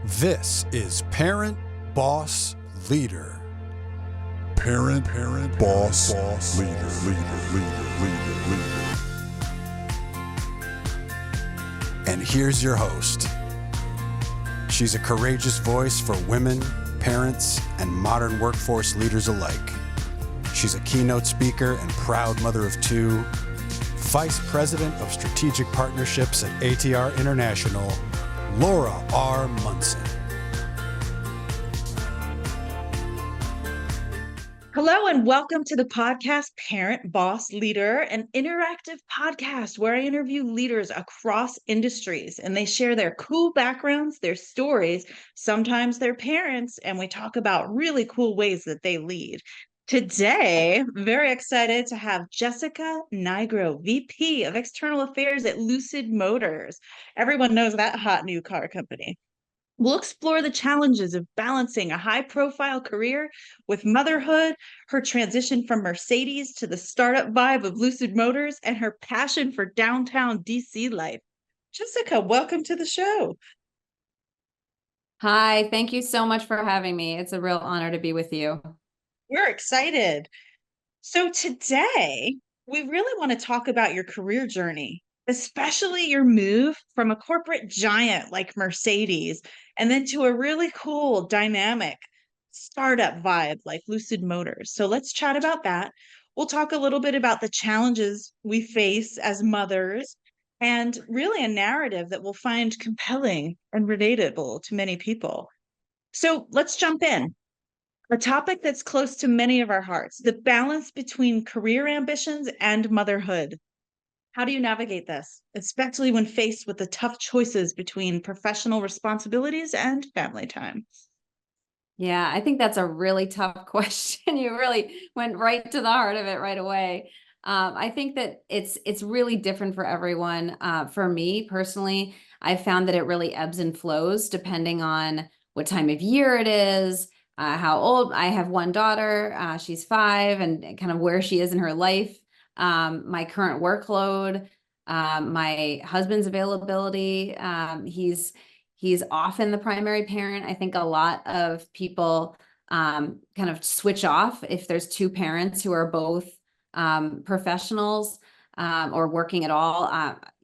This is Parent, Boss, Leader. Parent, boss, leader. And here's your host. She's a courageous voice for women, parents, and modern workforce leaders alike. She's a keynote speaker and proud mother of two, Vice President of Strategic Partnerships at ATR International, Laura R. Munson. Hello and welcome to the podcast Parent, Boss, Leader, an interactive podcast where I interview leaders across industries and they share their cool backgrounds, their stories, sometimes their parents, and we talk about really cool ways that they lead. Today, very excited to have Jessica Nigro, VP of External Affairs at Lucid Motors. Everyone knows that hot new car company. We'll explore the challenges of balancing a high-profile career with motherhood, her transition from Mercedes to the startup vibe of Lucid Motors, and her passion for downtown DC life. Jessica, welcome to the show. Hi, thank you so much for having me. It's a real honor to be with you. We're excited. So today, we really want to talk about your career journey, especially your move from a corporate giant like Mercedes and then to a really cool, dynamic startup vibe like Lucid Motors. So let's chat about that. We'll talk a little bit about the challenges we face as mothers and really a narrative that we'll find compelling and relatable to many people. So let's jump in. A topic that's close to many of our hearts, the balance between career ambitions and motherhood. How do you navigate this, especially when faced with the tough choices between professional responsibilities and family time? Yeah, I think that's a really tough question. You really went right to the heart of it right away. I think that it's really different for everyone. For me personally, I found that it really ebbs and flows depending on what time of year it is, how old. I have one daughter, she's 5, and kind of where she is in her life, my current workload, my husband's availability. He's often the primary parent. I think a lot of people kind of switch off if there's two parents who are both professionals or working at all.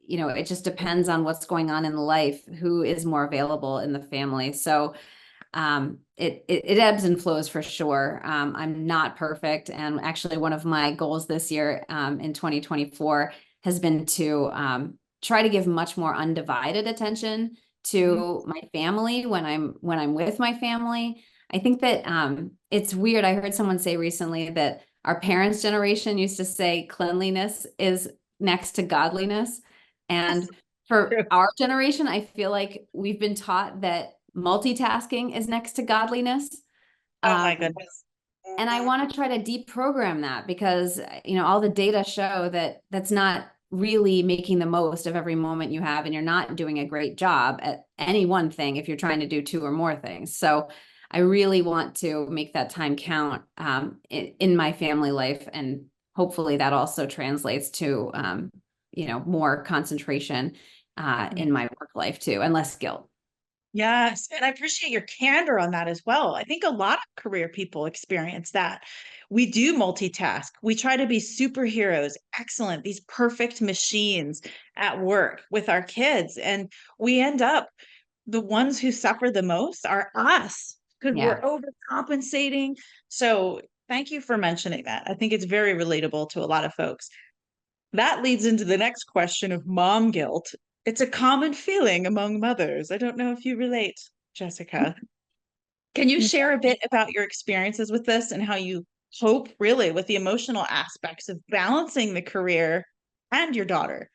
It just depends on what's going on in life, who is more available in the family. So it ebbs and flows for sure. I'm not perfect. And actually one of my goals this year in 2024 has been to try to give much more undivided attention to my family when I'm with my family. I think that it's weird. I heard someone say recently that our parents' generation used to say cleanliness is next to godliness. And for our generation, I feel like we've been taught that multitasking is next to godliness. Oh my goodness. And I want to try to deprogram that because, all the data show that that's not really making the most of every moment you have, and you're not doing a great job at any one thing if you're trying to do 2 or more things. So I really want to make that time count in my family life. And hopefully that also translates to, more concentration in my work life too, and less guilt. Yes, and I appreciate your candor on that as well. I think a lot of career people experience that. We do multitask. We try to be superheroes, excellent, these perfect machines at work with our kids. And we end up, the ones who suffer the most are us because we're overcompensating. So thank you for mentioning that. I think it's very relatable to a lot of folks. That leads into the next question of mom guilt. It's a common feeling among mothers. I don't know if you relate, Jessica. Can you share a bit about your experiences with this and how you cope really with the emotional aspects of balancing the career and your daughter?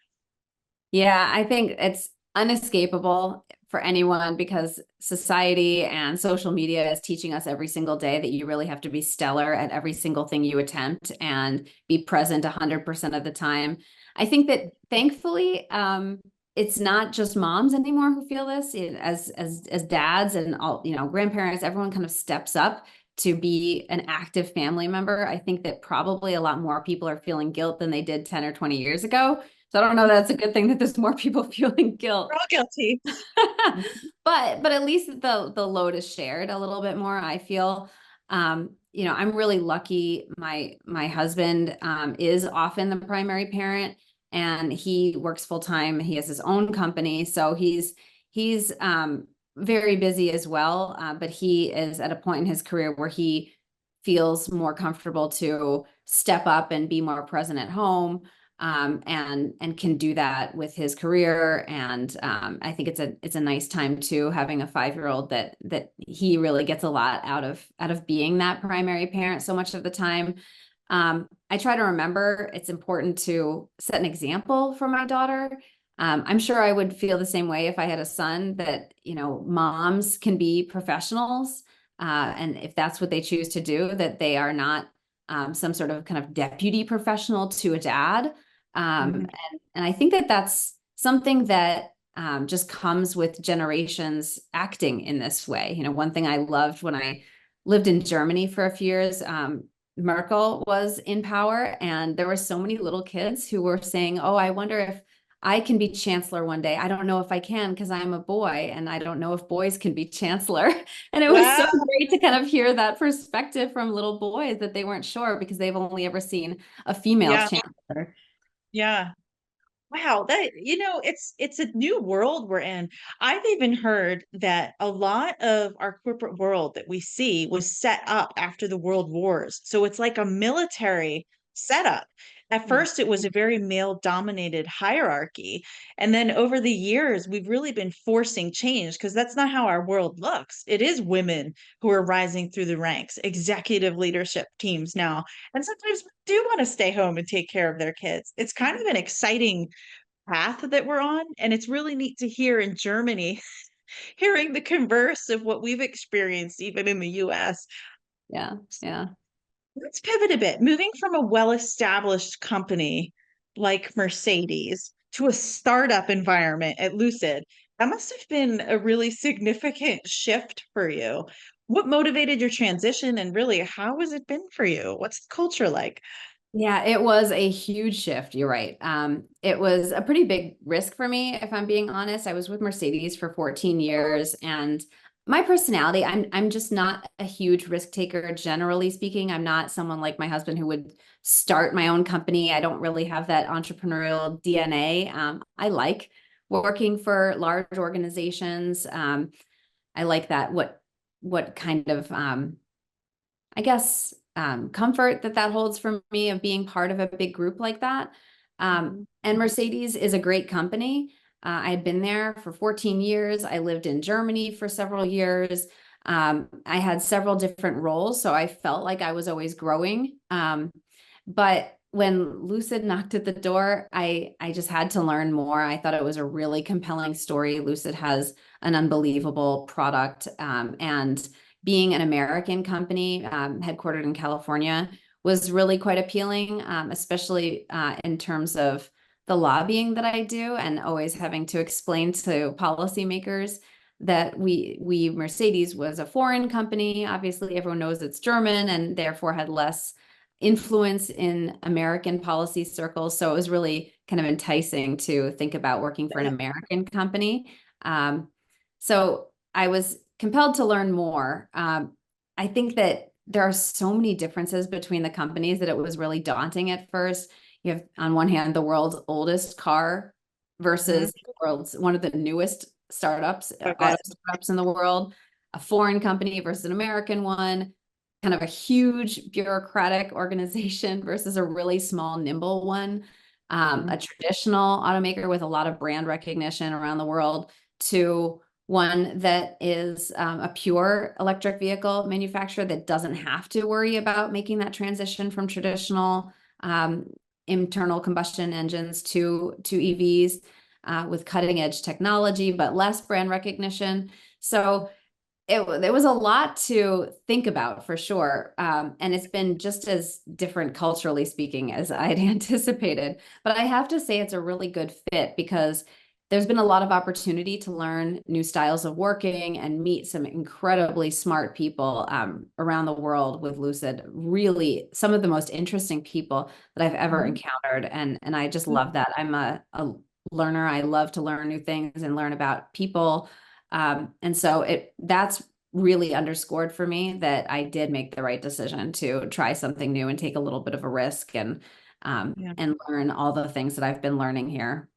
Yeah, I think it's unescapable for anyone because society and social media is teaching us every single day that you really have to be stellar at every single thing you attempt and be present 100% of the time. I think that thankfully, it's not just moms anymore who feel this. As dads and all, grandparents, everyone kind of steps up to be an active family member. I think that probably a lot more people are feeling guilt than they did 10 or 20 years ago. So I don't know, that's a good thing that there's more people feeling guilt. We're all guilty. But at least the load is shared a little bit more, I feel. You know, I'm really lucky. My husband is often the primary parent, and he works full time. He has his own company, so he's very busy as well. But he is at a point in his career where he feels more comfortable to step up and be more present at home, and can do that with his career. And I think it's a nice time too, having a 5-year-old that he really gets a lot out of being that primary parent so much of the time. I try to remember it's important to set an example for my daughter. I'm sure I would feel the same way if I had a son, that, you know, moms can be professionals. And if that's what they choose to do, that they are not some sort of kind of deputy professional to a dad. And I think that that's something that just comes with generations acting in this way. You know, one thing I loved when I lived in Germany for a few years, Merkel was in power, and there were so many little kids who were saying, "Oh, I wonder if I can be chancellor one day. I don't know if I can because I'm a boy, and I don't know if boys can be chancellor." And it was so Wow. great to kind of hear that perspective from little boys, that they weren't sure because they've only ever seen a female Yeah. chancellor. Yeah. Wow, that, it's a new world we're in. I've even heard that a lot of our corporate world that we see was set up after the world wars. So it's like a military setup. At Mm. first, it was a very male-dominated hierarchy. And then over the years, we've really been forcing change, because that's not how our world looks. It is women who are rising through the ranks, executive leadership teams now. And sometimes we do want to stay home and take care of their kids. It's kind of an exciting path that we're on. And it's really neat to hear in Germany, hearing the converse of what we've experienced even in the US. Yeah, yeah. Let's pivot a bit, moving from a well-established company like Mercedes to a startup environment at Lucid. That must have been a really significant shift for you. What motivated your transition, and really, how has it been for you? What's the culture like? Yeah, it was a huge shift. You're right. It was a pretty big risk for me, if I'm being honest. I was with Mercedes for 14 years, and my personality, I'm just not a huge risk taker, generally speaking. I'm not someone like my husband who would start my own company. I don't really have that entrepreneurial DNA. I like working for large organizations. I like that, what kind of I guess, comfort that holds for me of being part of a big group like that. And Mercedes is a great company. I had been there for 14 years. I lived in Germany for several years. I had several different roles, so I felt like I was always growing. But when Lucid knocked at the door, I just had to learn more. I thought it was a really compelling story. Lucid has an unbelievable product, and being an American company, headquartered in California, was really quite appealing, especially in terms of the lobbying that I do, and always having to explain to policymakers that we Mercedes was a foreign company. Obviously, everyone knows it's German, and therefore had less influence in American policy circles. So it was really kind of enticing to think about working for an American company. So I was compelled to learn more. I think that there are so many differences between the companies that it was really daunting at first. You have, on one hand, the world's oldest car versus the world's one of the newest startups, auto startups in the world, a foreign company versus an American one, kind of a huge bureaucratic organization versus a really small, nimble one, a traditional automaker with a lot of brand recognition around the world, to one that is a pure electric vehicle manufacturer that doesn't have to worry about making that transition from traditional internal combustion engines to EVs, with cutting edge technology, but less brand recognition. So it was a lot to think about, for sure. And it's been just as different culturally speaking as I'd anticipated. But I have to say it's a really good fit, because there's been a lot of opportunity to learn new styles of working and meet some incredibly smart people around the world with Lucid. Really, some of the most interesting people that I've ever encountered, and I just love that. I'm a learner. I love to learn new things and learn about people, and so that's really underscored for me that I did make the right decision to try something new and take a little bit of a risk and learn all the things that I've been learning here.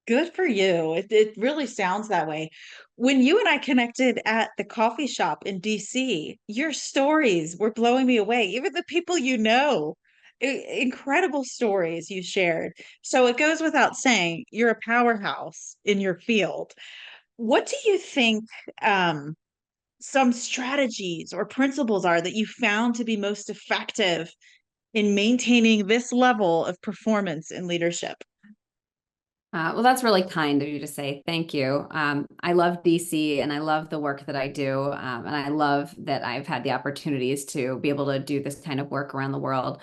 Good for you. It really sounds that way. When you and I connected at the coffee shop in DC, your stories were blowing me away. Even the people you know, incredible stories you shared. So it goes without saying, you're a powerhouse in your field. What do you think some strategies or principles are that you found to be most effective in maintaining this level of performance in leadership? Well, that's really kind of you to say. Thank you. I love DC and I love the work that I do. And I love that I've had the opportunities to be able to do this kind of work around the world.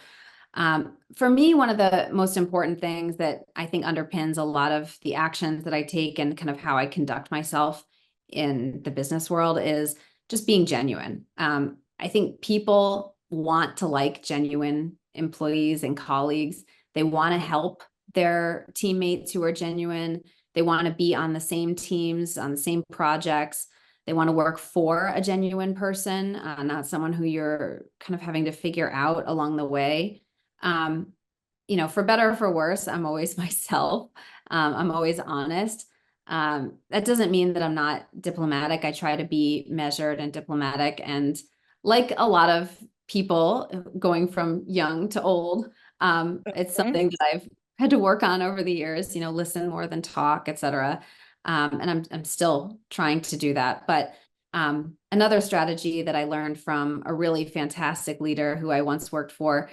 For me, one of the most important things that I think underpins a lot of the actions that I take and kind of how I conduct myself in the business world is just being genuine. I think people want to like genuine employees and colleagues. They want to help their teammates who are genuine. They want to be on the same teams, on the same projects. They want to work for a genuine person, not someone who you're kind of having to figure out along the way. For better or for worse, I'm always myself. I'm always honest. That doesn't mean that I'm not diplomatic. I try to be measured and diplomatic. And like a lot of people going from young to old, it's something that I've had to work on over the years, listen more than talk, et cetera. And I'm still trying to do that. But another strategy that I learned from a really fantastic leader who I once worked for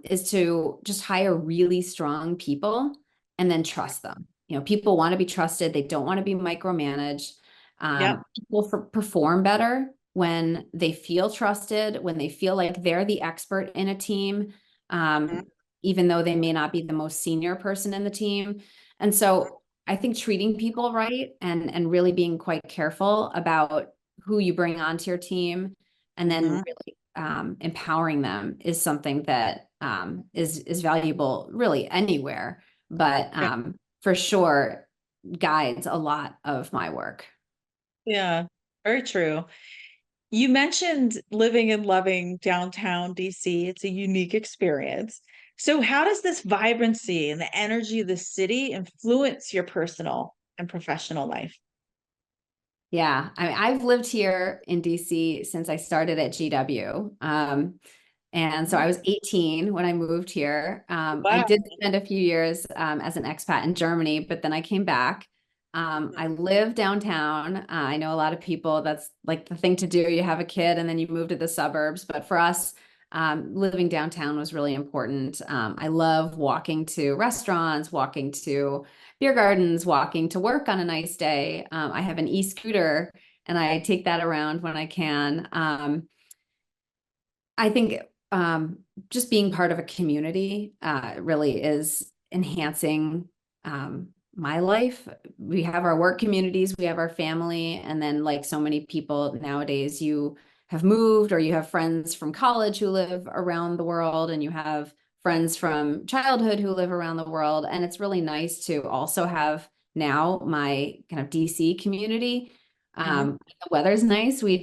is to just hire really strong people and then trust them. People want to be trusted. They don't want to be micromanaged. People perform better when they feel trusted, when they feel like they're the expert in a team, even though they may not be the most senior person in the team. And so I think treating people right and really being quite careful about who you bring onto your team and then really empowering them is something that is valuable really anywhere, but for sure guides a lot of my work. Yeah, very true. You mentioned living and loving downtown DC. It's a unique experience. So, how does this vibrancy and the energy of the city influence your personal and professional life? Yeah, I've lived here in DC since I started at GW. And so I was 18 when I moved here. I Wow. did spend a few years as an expat in Germany, but then I came back. I live downtown. I know a lot of people, that's like the thing to do. You have a kid and then you move to the suburbs. But for us, living downtown was really important. I love walking to restaurants, walking to beer gardens, walking to work on a nice day. I have an e-scooter and I take that around when I can. I think just being part of a community really is enhancing my life. We have our work communities, we have our family, and then like so many people nowadays, you have moved or you have friends from college who live around the world and you have friends from childhood who live around the world. And it's really nice to also have now my kind of DC community. The weather's nice. We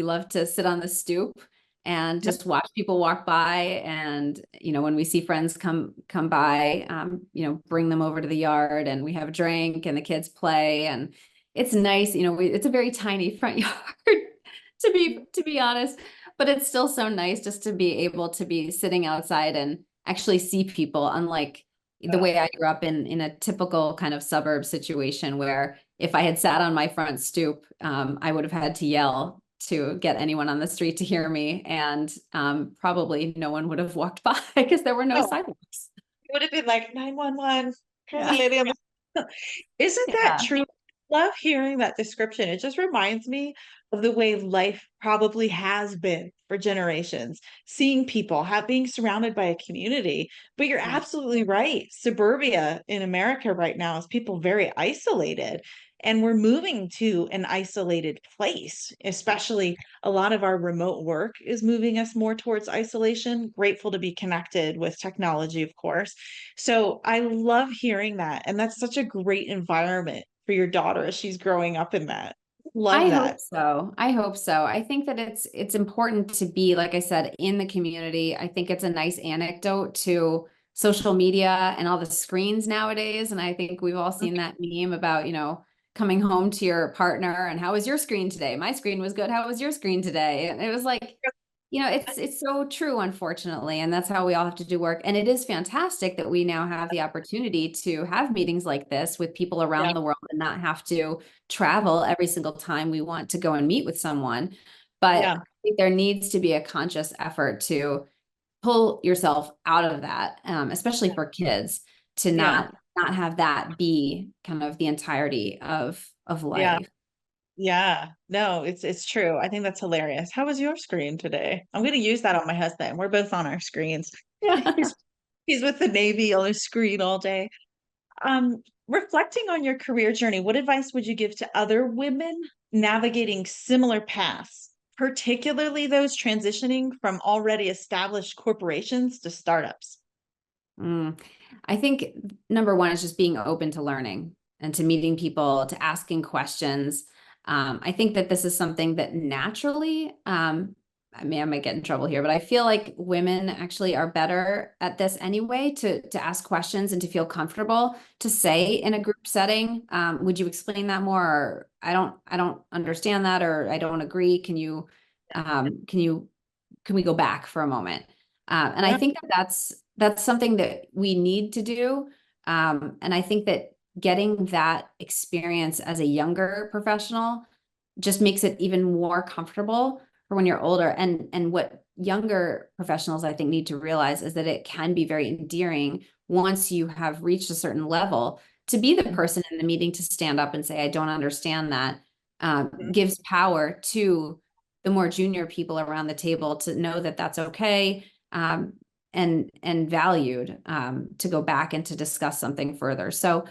love to sit on the stoop and just watch people walk by. And, when we see friends come by, bring them over to the yard and we have a drink and the kids play. And it's nice, it's a very tiny front yard to be honest, but it's still so nice just to be able to be sitting outside and actually see people, unlike the way I grew up in a typical kind of suburb situation where if I had sat on my front stoop, I would have had to yell to get anyone on the street to hear me. And probably no one would have walked by because there were no sidewalks. It would have been like 911. There's a Yeah. lady on the. Isn't that Yeah. true? Love hearing that description. It just reminds me of the way life probably has been for generations, seeing people, being surrounded by a community. But you're absolutely right. Suburbia in America right now is people very isolated. And we're moving to an isolated place, especially a lot of our remote work is moving us more towards isolation. Grateful to be connected with technology, of course. So I love hearing that. And that's such a great environment for your daughter as she's growing up in that. Love I hope that. so. I hope so. I think that it's important to be, like I said, in the community. I think it's a nice anecdote to social media and all the screens nowadays. And I think we've all seen that meme about, coming home to your partner and how was your screen today? My screen was good. How was your screen today? And it was like, it's so true, unfortunately. And that's how we all have to do work. And it is fantastic that we now have the opportunity to have meetings like this with people around the world and not have to travel every single time we want to go and meet with someone. But I think there needs to be a conscious effort to pull yourself out of that, especially for kids, to not have that be kind of the entirety of life. Yeah, no, it's true. I think that's hilarious. How was your screen today? I'm going to use that on my husband. We're both on our screens. He's, he's with the Navy on his screen all day. Reflecting on your career journey, what advice would you give to other women navigating similar paths, particularly those transitioning from already established corporations to startups? I think number one is just being open to learning and to meeting people, to asking questions. I think that this is something that naturally, I might get in trouble here, but I feel like women actually are better at this anyway, to ask questions and to feel comfortable to say in a group setting, would you explain that more? Or I don't understand that, or I don't agree. Can we go back for a moment? And I think that's something that we need to do. And I think that getting that experience as a younger professional just makes it even more comfortable for when you're older. And what younger professionals, I think, need to realize is that it can be very endearing once you have reached a certain level to be the person in the meeting to stand up and say, I don't understand that, gives power to the more junior people around the table to know that that's okay. And valued, to go back and to discuss something further. So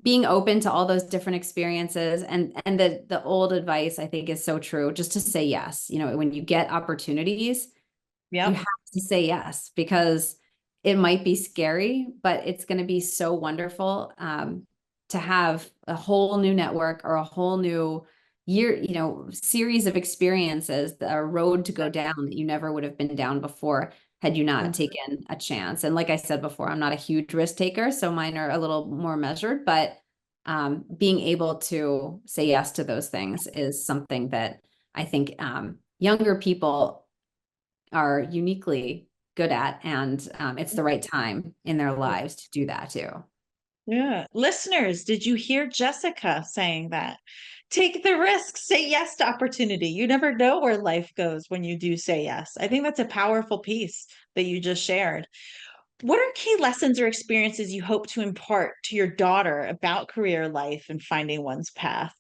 being open to all those different experiences, and the old advice, I think, is so true, just to say yes. When you get opportunities, you have to say yes, because it might be scary, but it's going to be so wonderful, to have a whole new network or a whole new series of experiences, a road to go down that you never would have been down before had you not taken a chance. And like I said before, I'm not a huge risk taker, so mine are a little more measured, but being able to say yes to those things is something that I think younger people are uniquely good at, and it's the right time in their lives to do that too. Yeah. Listeners, did you hear Jessica saying that? Take the risk, say yes to opportunity. You never know where life goes when you do say yes. I think that's a powerful piece that you just shared. What are key lessons or experiences you hope to impart to your daughter about career life and finding one's path?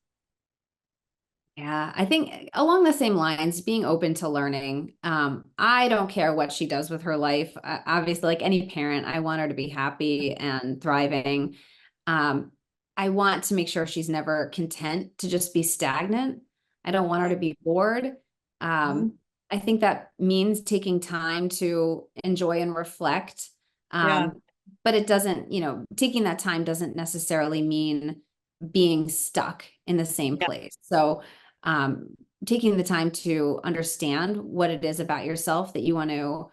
Yeah, I think along the same lines, being open to learning. I don't care what she does with her life. Obviously, like any parent, I want her to be happy and thriving. I want to make sure she's never content to just be stagnant. I don't want her to be bored. I think that means taking time to enjoy and reflect. But it doesn't, taking that time doesn't necessarily mean being stuck in the same place. So taking the time to understand what it is about yourself that you want to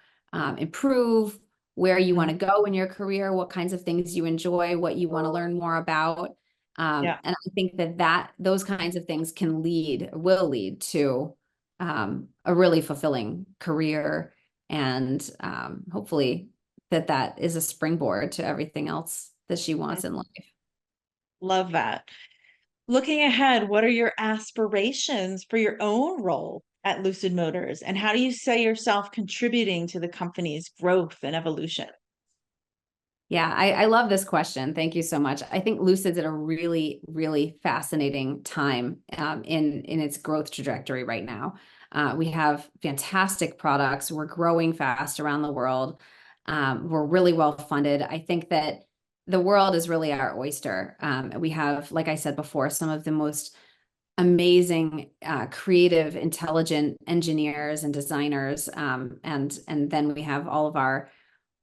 improve, where you want to go in your career, what kinds of things you enjoy, what you want to learn more about. And I think that those kinds of things will lead to a really fulfilling career, and hopefully that is a springboard to everything else that she wants in life. Love that. Looking ahead, what are your aspirations for your own role at Lucid Motors? And how do you see yourself contributing to the company's growth and evolution? Yeah, I love this question. Thank you so much. I think Lucid's at a really, really fascinating time in its growth trajectory right now. We have fantastic products. We're growing fast around the world. We're really well funded. I think that the world is really our oyster. We have, like I said before, some of the most amazing, creative, intelligent engineers and designers, and then we have all of our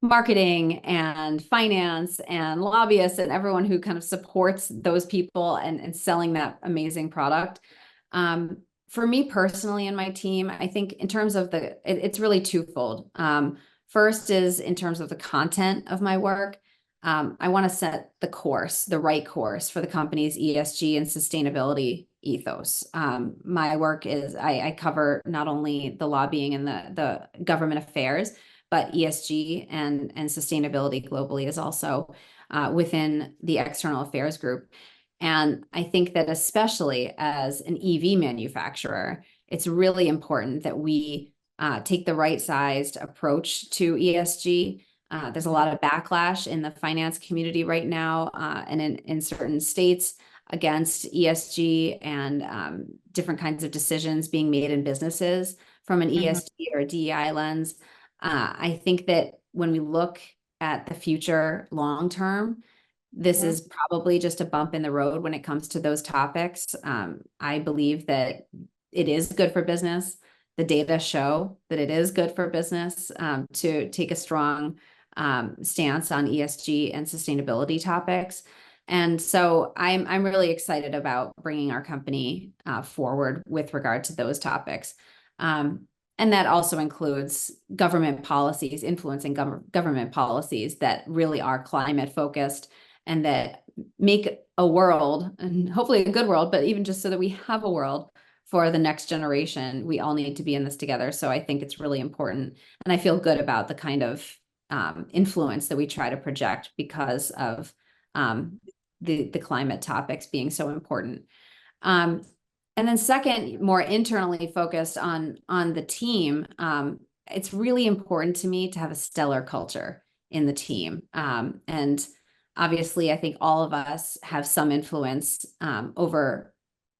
marketing and finance and lobbyists and everyone who kind of supports those people and selling that amazing product. For me personally and my team, I think in terms of it's really twofold. First is in terms of the content of my work. I want to set the right course for the company's ESG and sustainability ethos. My work is I cover not only the lobbying and the government affairs, but ESG and sustainability globally is also within the external affairs group. And I think that especially as an EV manufacturer, it's really important that we take the right sized approach to ESG. There's a lot of backlash in the finance community right now and in certain states against ESG and different kinds of decisions being made in businesses from an ESG or DEI lens. I think that when we look at the future long term, this is probably just a bump in the road when it comes to those topics. I believe that it is good for business. The data show that it is good for business to take a strong stance on ESG and sustainability topics. And so I'm really excited about bringing our company forward with regard to those topics. And that also includes government policies, influencing government policies that really are climate focused and that make a world, and hopefully a good world, but even just so that we have a world for the next generation, we all need to be in this together. So I think it's really important. And I feel good about the kind of influence that we try to project because of the climate topics being so important. And then second, more internally focused on the team, it's really important to me to have a stellar culture in the team. And obviously, I think all of us have some influence over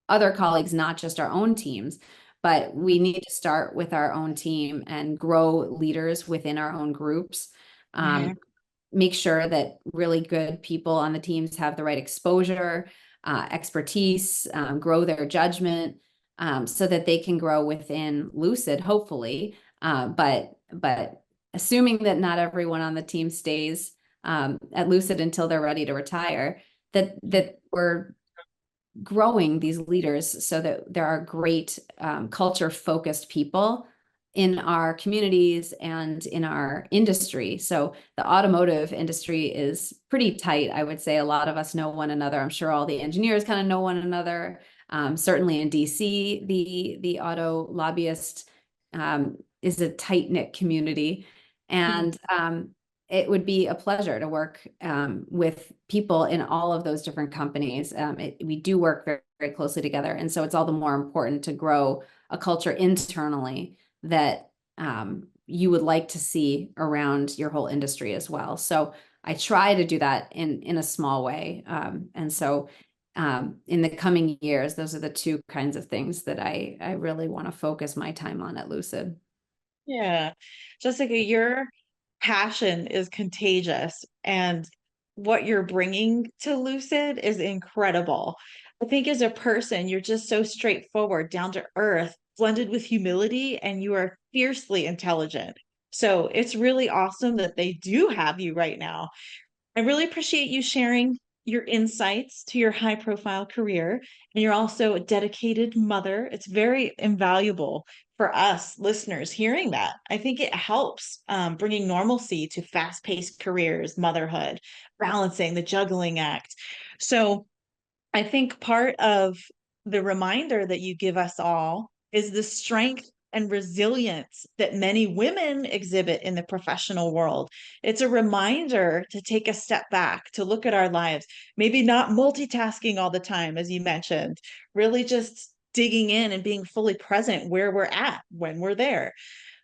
other colleagues, not just our own teams, but we need to start with our own team and grow leaders within our own groups. Make sure that really good people on the teams have the right exposure, expertise, grow their judgment, so that they can grow within Lucid, hopefully. But assuming that not everyone on the team stays at Lucid until they're ready to retire, that we're growing these leaders so that there are great culture-focused people in our communities and in our industry. So the automotive industry is pretty tight. I would say a lot of us know one another. I'm sure all the engineers kind of know one another. Certainly in DC, the auto lobbyist is a tight-knit community. And it would be a pleasure to work with people in all of those different companies. We do work very, very closely together. And so it's all the more important to grow a culture internally that you would like to see around your whole industry as well. So I try to do that in a small way. And so in the coming years, those are the two kinds of things that I really want to focus my time on at Lucid. Yeah. Jessica, your passion is contagious, and what you're bringing to Lucid is incredible. I think as a person, you're just so straightforward, down to earth, blended with humility, and you are fiercely intelligent. So it's really awesome that they do have you right now. I really appreciate you sharing your insights to your high profile career. And you're also a dedicated mother. It's very invaluable for us listeners hearing that. I think it helps bringing normalcy to fast paced careers, motherhood, balancing the juggling act. So I think part of the reminder that you give us all is the strength and resilience that many women exhibit in the professional world. It's a reminder to take a step back, to look at our lives, maybe not multitasking all the time, as you mentioned, really just digging in and being fully present where we're at when we're there.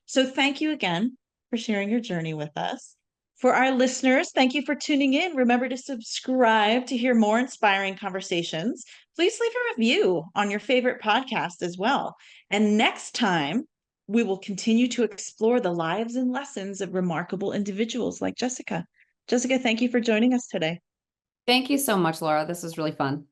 So thank you again for sharing your journey with us. For our listeners, thank you for tuning in. Remember to subscribe to hear more inspiring conversations. Please leave a review on your favorite podcast as well. And next time, we will continue to explore the lives and lessons of remarkable individuals like Jessica. Jessica, thank you for joining us today. Thank you so much, Laura. This was really fun.